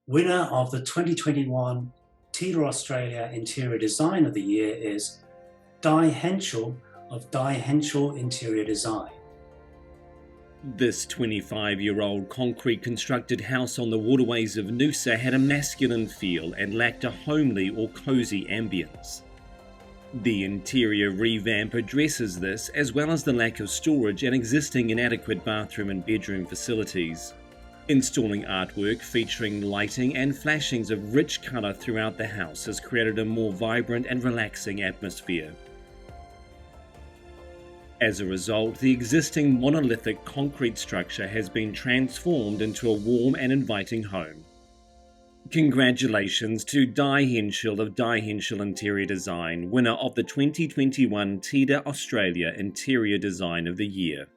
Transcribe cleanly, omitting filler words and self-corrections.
Winner of the 2021 TIDA Australia Interior Design of the Year is Henshall of Henshall Interior Design. This 25-year-old concrete constructed house on the waterways of Noosa had a masculine feel and lacked a homely or cosy ambience. The interior revamp addresses this, as well as the lack of storage and existing inadequate bathroom and bedroom facilities. Installing artwork featuring lighting and flashings of rich colour throughout the house has created a more vibrant and relaxing atmosphere. As a result, the existing monolithic concrete structure has been transformed into a warm and inviting home. Congratulations to Henshall of Henshall Interior Design, winner of the 2021 TIDA Australia Interior Design of the Year.